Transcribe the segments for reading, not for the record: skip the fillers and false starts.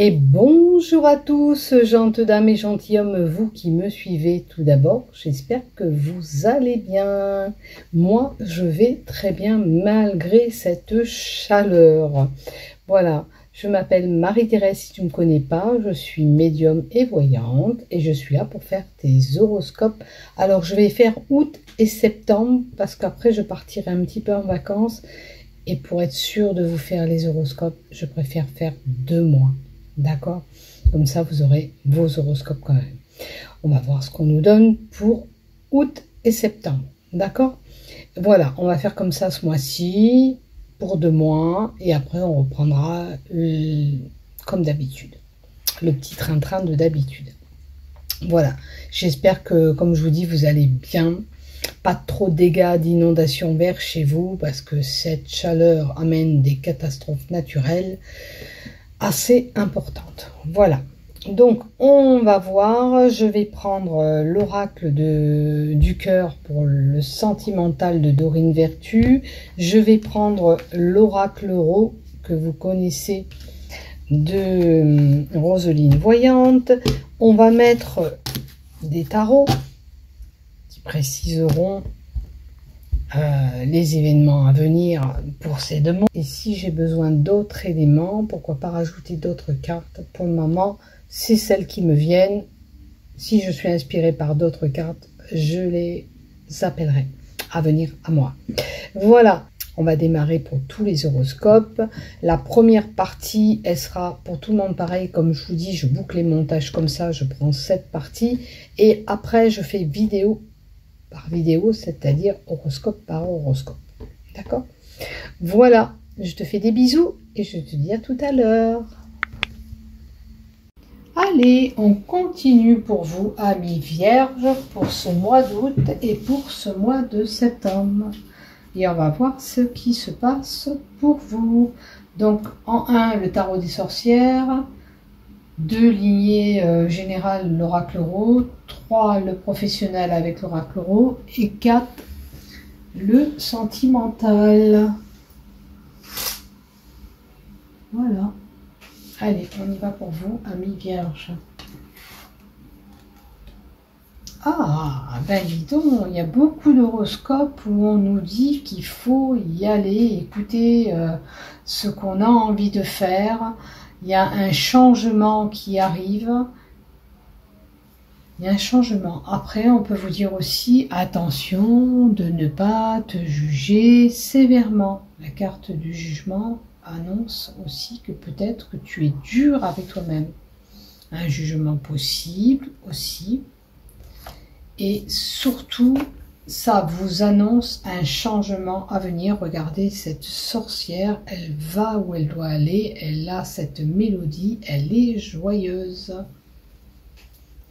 Et bonjour à tous, gentes dames et gentilshommes, vous qui me suivez tout d'abord, j'espère que vous allez bien. Moi, je vais très bien malgré cette chaleur. Voilà, je m'appelle Marie-Thérèse, si tu ne me connais pas, je suis médium et voyante et je suis là pour faire tes horoscopes. Alors, je vais faire août et septembre parce qu'après, je partirai un petit peu en vacances et pour être sûre de vous faire les horoscopes, je préfère faire 2 mois. D'accord? Comme ça, vous aurez vos horoscopes quand même. On va voir ce qu'on nous donne pour août et septembre. D'accord? Voilà, on va faire comme ça ce mois-ci, pour 2 mois. Et après, on reprendra comme d'habitude. Le petit train-train de d'habitude. Voilà. J'espère que, comme je vous dis, vous allez bien. Pas trop de dégâts d'inondations vers chez vous, parce que cette chaleur amène des catastrophes naturelles assez importante. Voilà, donc on va voir, je vais prendre l'oracle du cœur pour le sentimental de Dorine Vertu, je vais prendre l'oracle Ro que vous connaissez de Roseline Voyante, on va mettre des tarots qui préciseront les événements à venir pour ces 2 mois. Et si j'ai besoin d'autres éléments, pourquoi pas rajouter d'autres cartes. Pour le moment, c'est celles qui me viennent. Si je suis inspirée par d'autres cartes, je les appellerai à venir à moi. Voilà, on va démarrer pour tous les horoscopes. La première partie, elle sera pour tout le monde pareil. Comme je vous dis, je boucle les montages comme ça, je prends cette partie. Et après, je fais vidéo par vidéo, c'est-à-dire horoscope par horoscope. D'accord? Voilà, je te fais des bisous et je te dis à tout à l'heure. Allez, on continue pour vous, amis vierges, pour ce mois d'août et pour ce mois de septembre. Et on va voir ce qui se passe pour vous. Donc, en 1, le tarot des sorcières. 2, lignée générale, l'oracle Ro. 3, le professionnel avec l'oracle Ro. Et 4, le sentimental. Voilà. Allez, on y va pour vous, amis vierges. Ah, ben dis donc, il y a beaucoup d'horoscopes où on nous dit qu'il faut y aller, écouter ce qu'on a envie de faire. Il y a un changement qui arrive. Il y a un changement. Après, on peut vous dire aussi, attention de ne pas te juger sévèrement. La carte du jugement annonce aussi que peut-être que tu es dur avec toi-même. Un jugement possible aussi. Et surtout, ça vous annonce un changement à venir. Regardez cette sorcière, elle va où elle doit aller, elle a cette mélodie, elle est joyeuse.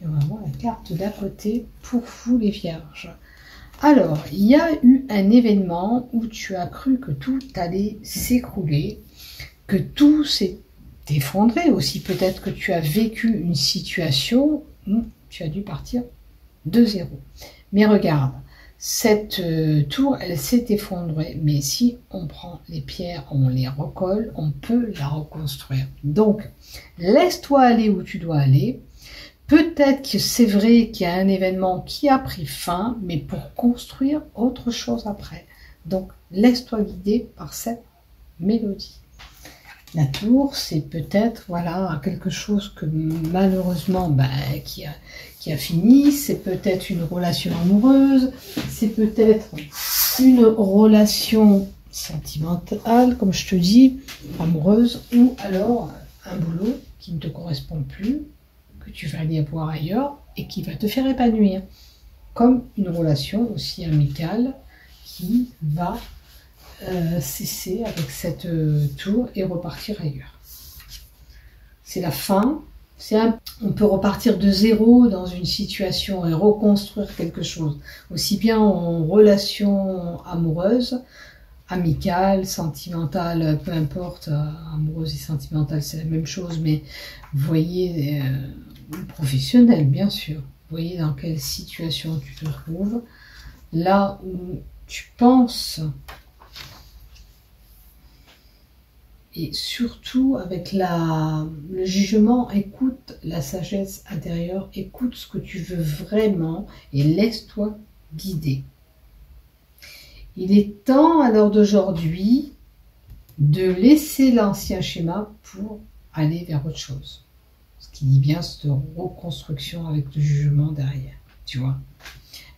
Et on va voir la carte d'à côté pour vous les vierges. Alors, il y a eu un événement où tu as cru que tout allait s'écrouler, que tout s'est effondré aussi. Peut-être que tu as vécu une situation où tu as dû partir de zéro. Mais regarde, cette tour, elle s'est effondrée. Mais si on prend les pierres, on les recolle, on peut la reconstruire. Donc, laisse-toi aller où tu dois aller. Peut-être que c'est vrai qu'il y a un événement qui a pris fin, mais pour construire autre chose après. Donc, laisse-toi guider par cette mélodie. La tour, c'est peut-être voilà quelque chose que malheureusement qui a fini, c'est peut-être une relation amoureuse, c'est peut-être une relation sentimentale, comme je te dis, amoureuse, ou alors un boulot qui ne te correspond plus, que tu vas aller voir ailleurs et qui va te faire épanouir, comme une relation aussi amicale qui va cesser avec cette tour et repartir ailleurs. C'est la fin. On peut repartir de zéro dans une situation et reconstruire quelque chose. Aussi bien en relation amoureuse, amicale, sentimentale, peu importe, amoureuse et sentimentale c'est la même chose, mais vous voyez, professionnelle bien sûr. Vous voyez dans quelle situation tu te trouves. Là où tu penses Et surtout, avec le jugement, écoute la sagesse intérieure, écoute ce que tu veux vraiment et laisse-toi guider. Il est temps, à l'heure d'aujourd'hui, de laisser l'ancien schéma pour aller vers autre chose. Ce qui dit bien cette reconstruction avec le jugement derrière, tu vois.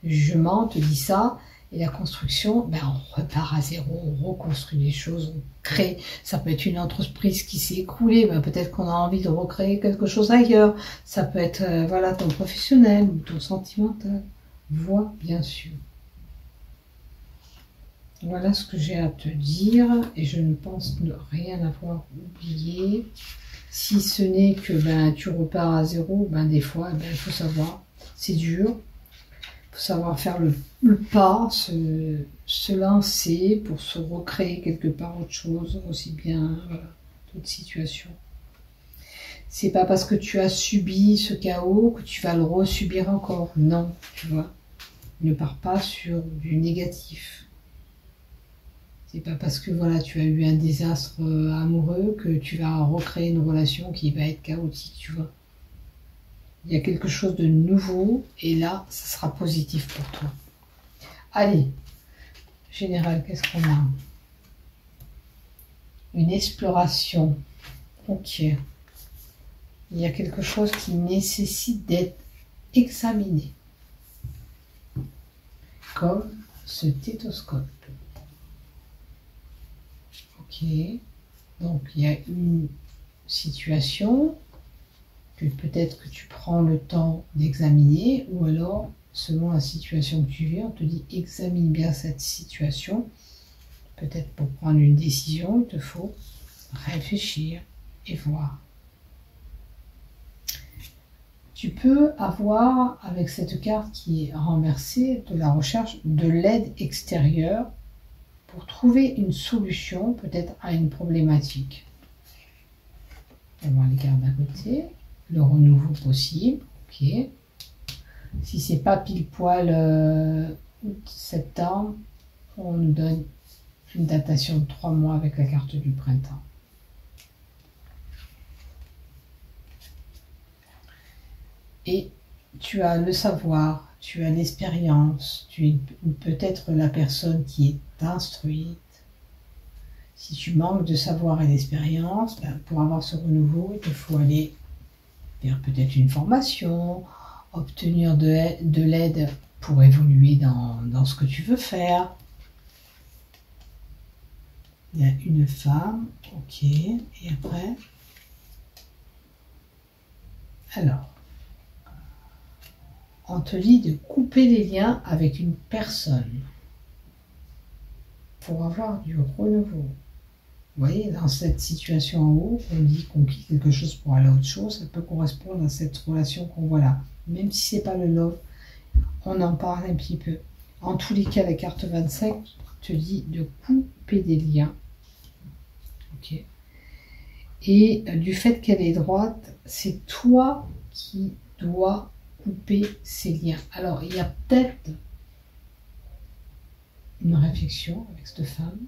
Le jugement te dit ça, et la construction, ben on repart à zéro, on reconstruit les choses, on crée. Ça peut être une entreprise qui s'est écroulée, ben peut-être qu'on a envie de recréer quelque chose ailleurs. Ça peut être voilà, ton professionnel ou ton sentimental. Vois, bien sûr. Voilà ce que j'ai à te dire, et je ne pense ne rien avoir oublié. Si ce n'est que ben, tu repars à zéro, ben, des fois, ben, il faut savoir, c'est dur. Il faut savoir faire le pas, se lancer pour se recréer quelque part autre chose, aussi bien voilà, toute situation. C'est pas parce que tu as subi ce chaos que tu vas le resubir encore. Non, tu vois. Ne pars pas sur du négatif. C'est pas parce que voilà, tu as eu un désastre amoureux que tu vas recréer une relation qui va être chaotique, tu vois. Il y a quelque chose de nouveau et là, ça sera positif pour toi. Allez, général, qu'est-ce qu'on a? Une exploration. Ok. Il y a quelque chose qui nécessite d'être examiné. Comme ce stéthoscope. Ok. Donc, il y a une situation que peut-être que tu prends le temps d'examiner, ou alors, selon la situation que tu vis, on te dit examine bien cette situation. Peut-être pour prendre une décision, il te faut réfléchir et voir. Tu peux avoir, avec cette carte qui est renversée, de la recherche de l'aide extérieure pour trouver une solution peut-être à une problématique. On va voir les cartes d'un côté. Le renouveau possible, ok. Si c'est pas pile poil août-septembre, on nous donne une datation de 3 mois avec la carte du printemps. Et tu as le savoir, tu as l'expérience, tu es peut-être la personne qui est instruite. Si tu manques de savoir et d'expérience, ben, pour avoir ce renouveau, il te faut aller vers peut-être une formation, obtenir de l'aide pour évoluer dans ce que tu veux faire. Il y a une femme, ok, et après, alors, on te dit de couper les liens avec une personne pour avoir du renouveau. Vous voyez, dans cette situation en haut, on dit qu'on quitte quelque chose pour aller à autre chose, ça peut correspondre à cette relation qu'on voit là. Même si c'est pas le love, on en parle un petit peu. En tous les cas, la carte 25 te dit de couper des liens. Ok. Et du fait qu'elle est droite, c'est toi qui dois couper ces liens. Alors, il y a peut-être une réflexion avec cette femme.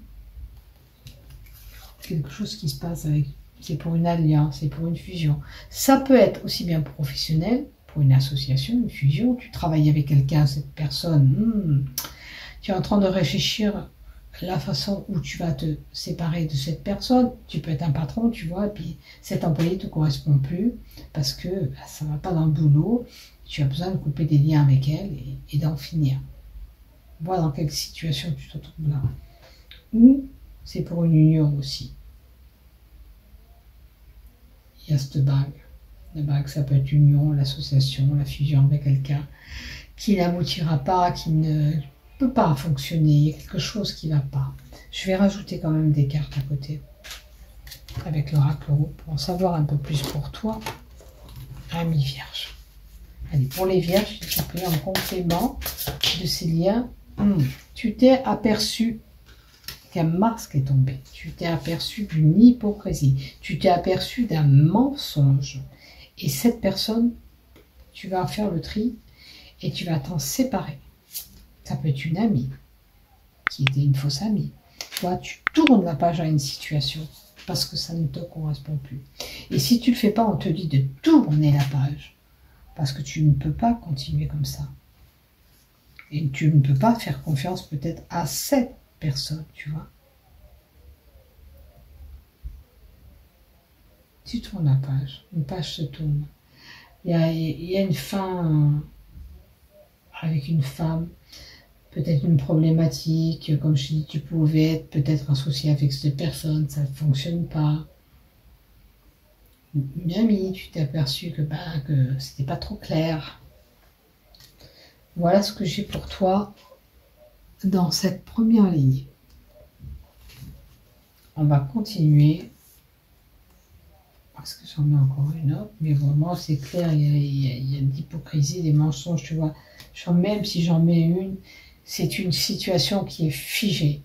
Quelque chose qui se passe avec, c'est pour une alliance, c'est pour une fusion. Ça peut être aussi bien professionnel, pour une association, une fusion. Tu travailles avec quelqu'un, cette personne, tu es en train de réfléchir la façon où tu vas te séparer de cette personne. Tu peux être un patron, tu vois, et puis cet employé ne te correspond plus parce que ça ne va pas dans le boulot. Tu as besoin de couper des liens avec elle et d'en finir. Vois dans quelle situation tu te trouves là. Ou c'est pour une union aussi. Il y a cette bague. La bague, ça peut être l'union, l'association, la fusion avec quelqu'un qui n'aboutira pas, qui ne peut pas fonctionner. Il y a quelque chose qui ne va pas. Je vais rajouter quand même des cartes à côté avec l'oracle pour en savoir un peu plus pour toi. Ami Vierge. Allez, pour les Vierges, s'il te plaît, en complément de ces liens, tu t'es aperçu qu'un masque est tombé. Tu t'es aperçu d'une hypocrisie. Tu t'es aperçu d'un mensonge. Et cette personne, tu vas faire le tri et tu vas t'en séparer. Ça peut être une amie qui était une fausse amie. Toi, tu tournes la page à une situation. parce que ça ne te correspond plus. Et si tu ne le fais pas, on te dit de tourner la page, parce que tu ne peux pas continuer comme ça. Et tu ne peux pas faire confiance peut-être à cette personne, tu vois. Tu tournes la page, une page se tourne. Il y a une fin avec une femme, peut-être une problématique, comme je dis, tu pouvais être peut-être associé avec cette personne, ça ne fonctionne pas. Une amie, tu t'es aperçu que c'était pas trop clair. Voilà ce que j'ai pour toi dans cette première ligne. On va continuer. Parce que j'en ai encore une autre. Mais vraiment, c'est clair, il y a de l'hypocrisie, des mensonges, tu vois. Même si j'en mets une, c'est une situation qui est figée.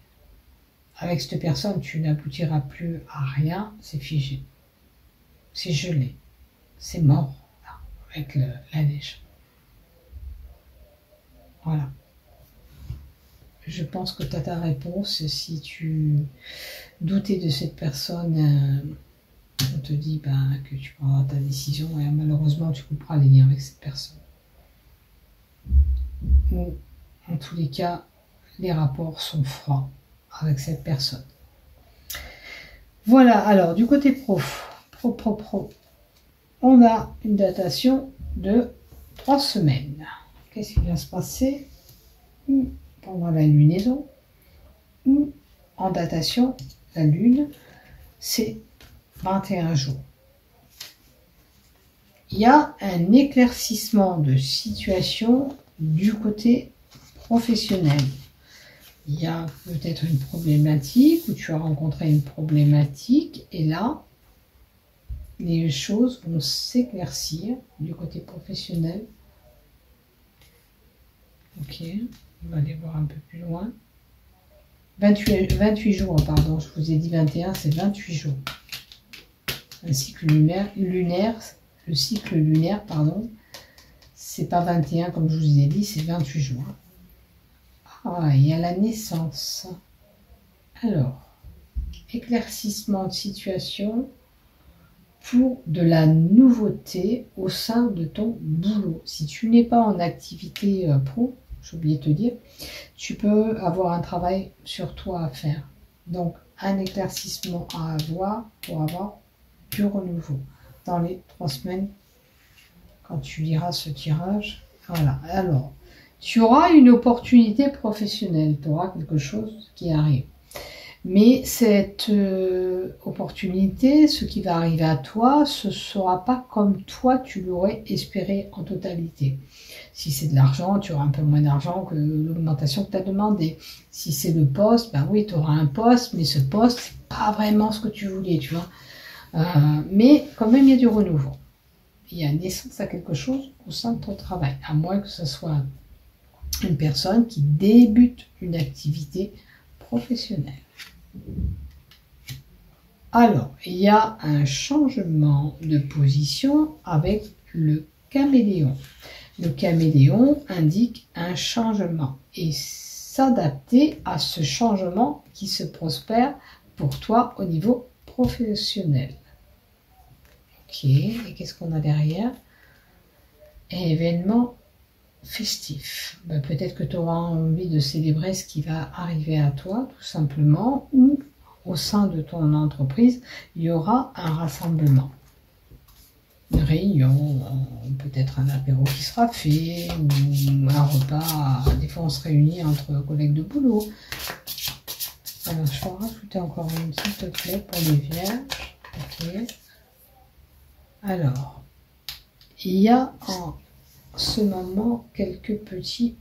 Avec cette personne, tu n'aboutiras plus à rien, c'est figé. C'est gelé. C'est mort, là, avec la neige. Voilà. Je pense que tu as ta réponse. Si tu doutais de cette personne, on te dit que tu prendras ta décision et malheureusement tu couperas les liens avec cette personne. Ou, en tous les cas, les rapports sont froids avec cette personne. Voilà, alors du côté pro, on a une datation de 3 semaines. Qu'est-ce qui vient se passer pendant la lunaison ou en datation, la lune, c'est 21 jours. Il y a un éclaircissement de situation du côté professionnel. Il y a peut-être une problématique où tu as rencontré une problématique et là, les choses vont s'éclaircir du côté professionnel. Ok, on va aller voir un peu plus loin. 28 jours, pardon, je vous ai dit 21, c'est 28 jours. Un cycle lunaire, le cycle lunaire, pardon, c'est pas 21 comme je vous ai dit, c'est 28 jours. Ah, il y a la naissance. Alors, éclaircissement de situation pour de la nouveauté au sein de ton boulot. Si tu n'es pas en activité pro, j'ai oublié de te dire, tu peux avoir un travail sur toi à faire. Donc, un éclaircissement à avoir pour avoir du renouveau dans les 3 semaines quand tu liras ce tirage. Voilà. Alors, tu auras une opportunité professionnelle, tu auras quelque chose qui arrive. Mais cette opportunité, ce qui va arriver à toi, ce ne sera pas comme toi tu l'aurais espéré en totalité. Si c'est de l'argent, tu auras un peu moins d'argent que l'augmentation que tu as demandé. Si c'est le poste, ben oui, tu auras un poste, mais ce poste, c'est pas vraiment ce que tu voulais, tu vois. Mais quand même, il y a du renouveau. Il y a naissance à quelque chose au sein de ton travail, à moins que ce soit une personne qui débute une activité professionnelle. Alors, il y a un changement de position avec le caméléon. Le caméléon indique un changement et s'adapter à ce changement qui se prospère pour toi au niveau professionnel. Ok, et qu'est-ce qu'on a derrière? Événement festif. Ben, peut-être que tu auras envie de célébrer ce qui va arriver à toi, tout simplement, ou au sein de ton entreprise, il y aura un rassemblement. Une réunion, peut-être un apéro qui sera fait, ou un repas. Des fois, on se réunit entre collègues de boulot. Alors, je vais en rajouter encore une, s'il te plaît, pour les vierges. Ok. Alors, il y a en ce moment quelques petits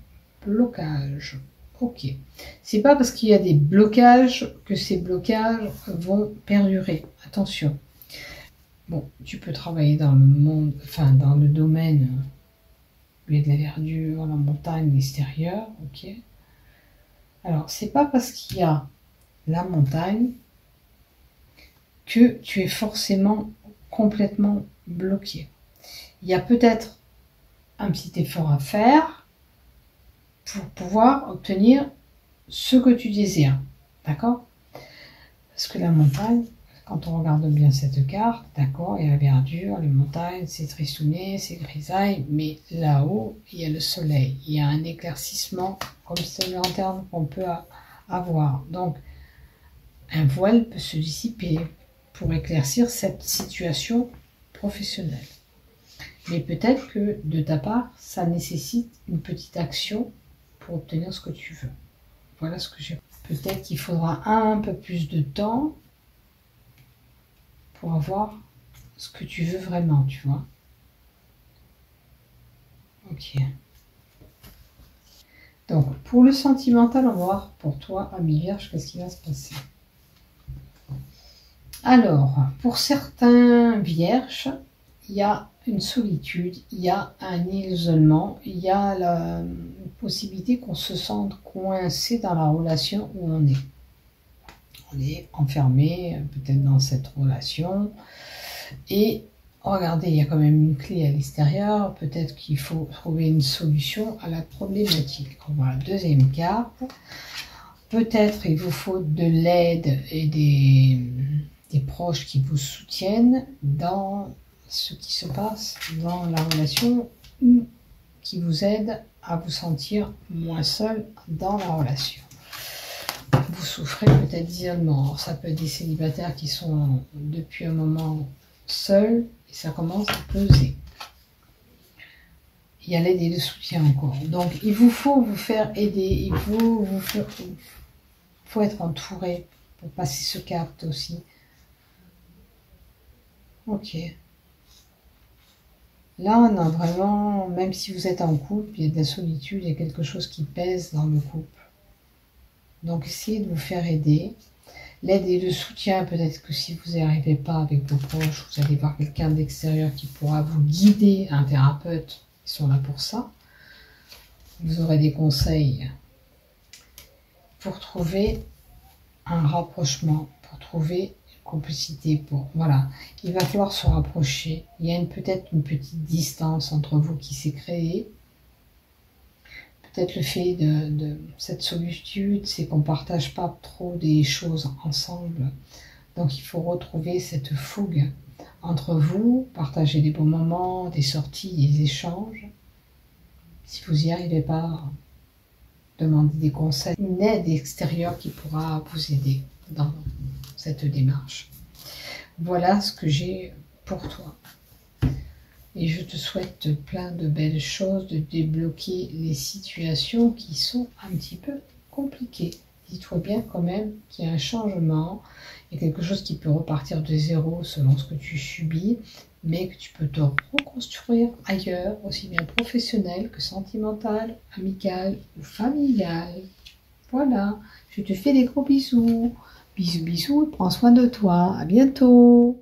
blocages. Ok. C'est pas parce qu'il y a des blocages que ces blocages vont perdurer. Attention. Bon, tu peux travailler dans le monde, enfin dans le domaine où il y a de la verdure, la montagne, l'extérieur, ok. Alors, c'est pas parce qu'il y a la montagne que tu es forcément complètement bloqué. Il y a peut-être un petit effort à faire pour pouvoir obtenir ce que tu désires, d'accord? Parce que la montagne, quand on regarde bien cette carte, d'accord, il y a la verdure, les montagnes, c'est tristouné, c'est grisaille, mais là-haut, il y a le soleil, il y a un éclaircissement comme c'est le lanterne qu'on peut avoir. Donc, un voile peut se dissiper pour éclaircir cette situation professionnelle. Mais peut-être que de ta part, ça nécessite une petite action pour obtenir ce que tu veux. Voilà ce que j'ai. Peut-être qu'il faudra un peu plus de temps pour avoir ce que tu veux vraiment, tu vois. Ok. Donc, pour le sentimental, on va voir pour toi, ami Vierge, qu'est-ce qui va se passer. Alors, pour certains Vierges, il y a une solitude, il y a un isolement, il y a la possibilité qu'on se sente coincé dans la relation où on est. On est enfermé peut-être dans cette relation et regardez, il y a quand même une clé à l'extérieur, peut-être qu'il faut trouver une solution à la problématique. On voit la deuxième carte, peut-être il vous faut de l'aide et des proches qui vous soutiennent dans ce qui se passe dans la relation ou qui vous aident à vous sentir moins seul dans la relation. Vous souffrez peut-être d'isolement. Ça peut être des célibataires qui sont depuis un moment seuls et ça commence à peser. Il y a l'aide et le soutien encore. Donc il vous faut vous faire aider, il faut être entouré pour passer ce cap aussi. Ok. Là, on a vraiment, même si vous êtes en couple, il y a de la solitude, il y a quelque chose qui pèse dans le couple. Donc, essayez de vous faire aider. L'aide et le soutien, peut-être que si vous n'y arrivez pas avec vos proches, vous allez voir quelqu'un d'extérieur qui pourra vous guider, un thérapeute, ils sont là pour ça. Vous aurez des conseils pour trouver un rapprochement, pour trouver complicité, pour voilà, il va falloir se rapprocher. Il y a peut-être une petite distance entre vous qui s'est créée. Peut-être le fait de cette solitude, c'est qu'on partage pas trop des choses ensemble. Donc il faut retrouver cette fougue entre vous, partager des bons moments, des sorties, des échanges. Si vous n'y arrivez pas, demandez des conseils, une aide extérieure qui pourra vous aider dans cette démarche. Voilà ce que j'ai pour toi. Et je te souhaite plein de belles choses, de débloquer les situations qui sont un petit peu compliquées. Dis-toi bien quand même qu'il y a un changement, il y a quelque chose qui peut repartir de zéro selon ce que tu subis, mais que tu peux te reconstruire ailleurs, aussi bien professionnel que sentimental, amical ou familial. Voilà, je te fais des gros bisous. Bisous, bisous, prends soin de toi. À bientôt.